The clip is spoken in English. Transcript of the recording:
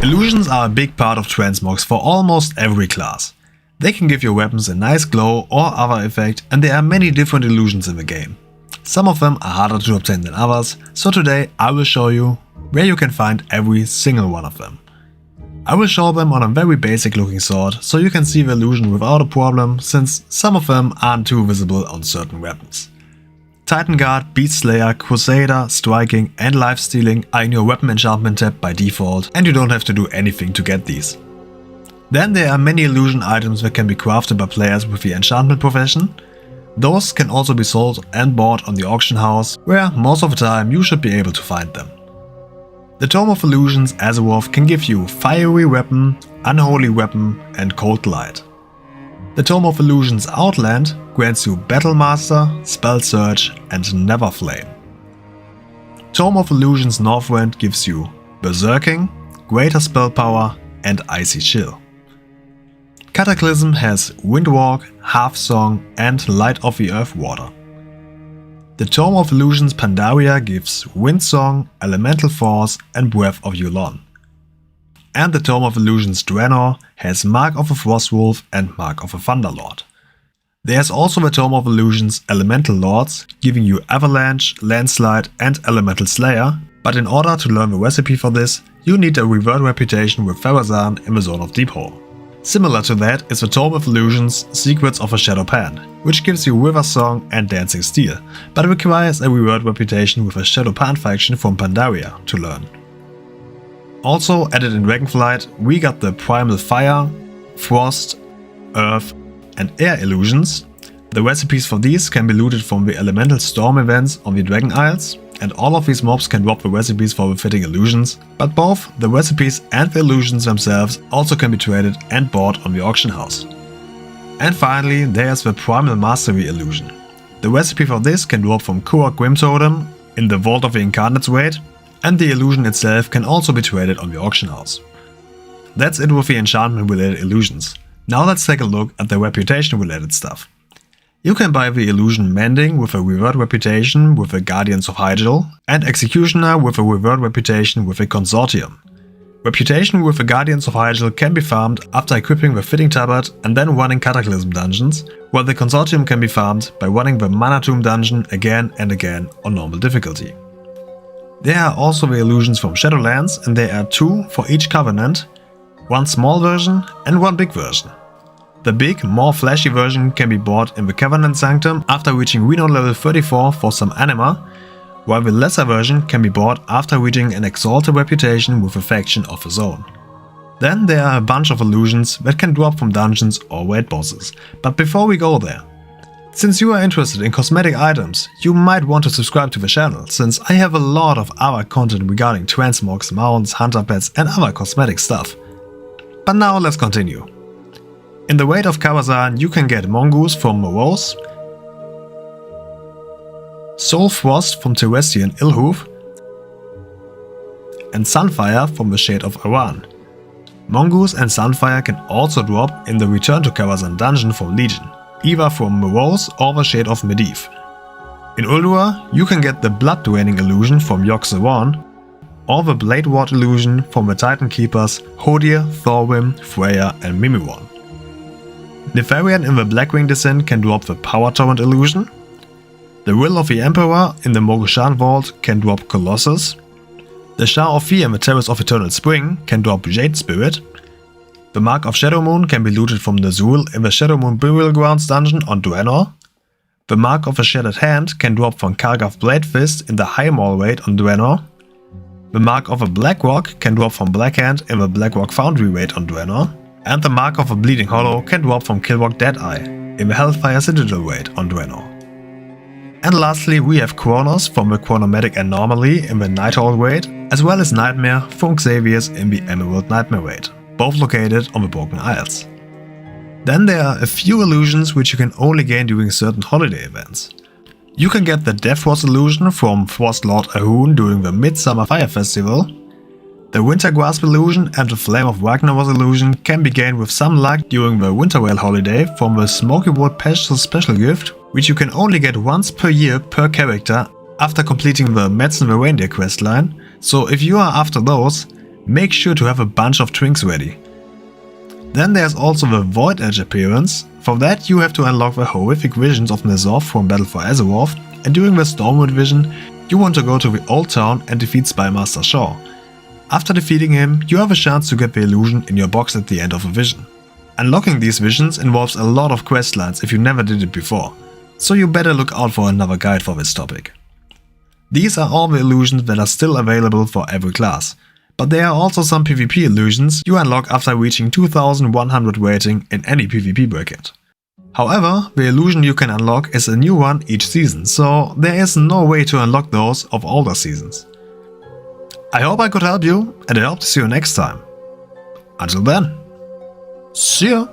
Illusions are a big part of Transmogs for almost every class. They can give your weapons a nice glow or other effect, and there are many different illusions in the game. Some of them are harder to obtain than others, so today I will show you where you can find every single one of them. I will show them on a very basic looking sword, so you can see the illusion without a problem, since some of them aren't too visible on certain weapons. Titan Guard, Beast Slayer, Crusader, Striking and Life Stealing are in your weapon enchantment tab by default, and you don't have to do anything to get these. Then there are many illusion items that can be crafted by players with the enchantment profession. Those can also be sold and bought on the auction house, where most of the time you should be able to find them. The Tome of Illusions as a wolf can give you Fiery Weapon, Unholy Weapon and Cold Light. The Tome of Illusions Outland grants you Battle Master, Spell Surge and Neverflame. Tome of Illusions Northwind gives you Berserking, Greater Spell Power and Icy Chill. Cataclysm has Windwalk, Half Song and Light of the Earth Water. The Tome of Illusions Pandaria gives Wind Song, Elemental Force and Breath of Yulon. And the Tome of Illusions Draenor has Mark of a Frostwolf and Mark of a Thunderlord. There's also the Tome of Illusions Elemental Lords, giving you Avalanche, Landslide and Elemental Slayer, but in order to learn the recipe for this, you need a reward reputation with Farazan in the Zone of Deep Hole. Similar to that is the Tome of Illusions Secrets of a Shadow Pan, which gives you River Song and Dancing Steel, but requires a reward reputation with a Shadow Pan faction from Pandaria to learn. Also added in Dragonflight, we got the Primal Fire, Frost, Earth and Air illusions. The recipes for these can be looted from the Elemental Storm events on the Dragon Isles, and all of these mobs can drop the recipes for the fitting illusions, but both the recipes and the illusions themselves also can be traded and bought on the auction house. And finally, there's the Primal Mastery illusion. The recipe for this can drop from Kurok Grim Totem in the Vault of the Incarnate's Raid, and the illusion itself can also be traded on the auction house. That's it with the enchantment related illusions. Now let's take a look at the reputation related stuff. You can buy the illusion Mending with a reward reputation with the Guardians of Hyjal, and Executioner with a reward reputation with the Consortium. Reputation with the Guardians of Hyjal can be farmed after equipping the Fitting Tabard and then running Cataclysm dungeons, while the Consortium can be farmed by running the Mana Tomb dungeon again and again on normal difficulty. There are also the illusions from Shadowlands, and there are 2 for each Covenant, one small version and one big version. The big, more flashy version can be bought in the Covenant Sanctum after reaching Renown level 34 for some anima, while the lesser version can be bought after reaching an exalted reputation with a faction of the zone. Then there are a bunch of illusions that can drop from dungeons or raid bosses, but before we go there, since you are interested in cosmetic items, you might want to subscribe to the channel, since I have a lot of other content regarding transmogs, mounts, hunter pets and other cosmetic stuff. But now let's continue. In the Raid of Karazhan you can get Mongoose from Morose, Soul Frost from Terrestrian Ilhoof, and Sunfire from the Shade of Aran. Mongoose and Sunfire can also drop in the Return to Karazhan dungeon from Legion, either from Morose or the Shade of Medivh. In Ulduar you can get the Blood Draining illusion from Yogg-Saron, or the Blade Ward illusion from the Titan Keepers Hodir, Thorwim, Freya and Mimiron. Nefarian in the Blackwing Descent can drop the Power Torrent illusion. The Will of the Emperor in the Mogushan Vault can drop Colossus. The Shah of Fear in the Terrace of Eternal Spring can drop Jade Spirit. The Mark of Shadow Moon can be looted from Nazul in the Shadow Moon Burial Grounds dungeon on Draenor. The Mark of a Shattered Hand can drop from Kargath Blade Fist in the High Maul raid on Draenor. The Mark of a Black Rock can drop from Blackhand in the Black Rock Foundry raid on Draenor. And the Mark of a Bleeding Hollow can drop from Kilrock Deadeye in the Hellfire Citadel raid on Draenor. And lastly we have Kronos from the Chronomatic Anomaly in the Nighthall raid, as well as Nightmare from Xavier's in the Emerald Nightmare raid, both located on the Broken Isles. Then there are a few illusions which you can only gain during certain holiday events. You can get the Death Frost illusion from Frostlord Ahun during the Midsummer Fire Festival. The Winter Grasp illusion and the Flame of Ragnaros illusion can be gained with some luck during the Wintervale holiday from the Smoky Wood Pestle special gift, which you can only get once per year per character after completing the Metzen the Reindeer questline, so if you are after those, make sure to have a bunch of trinks ready. Then there's also the Void Edge appearance. For that you have to unlock the horrific visions of N'Zoth from Battle for Azeroth, and during the Stormwind vision you want to go to the Old Town and defeat Spymaster Shaw. After defeating him, you have a chance to get the illusion in your box at the end of a vision. Unlocking these visions involves a lot of questlines if you never did it before, so you better look out for another guide for this topic. These are all the illusions that are still available for every class, but there are also some PvP illusions you unlock after reaching 2100 rating in any PvP bracket. However, the illusion you can unlock is a new one each season, so there is no way to unlock those of older seasons. I hope I could help you, and I hope to see you next time. Until then, see ya!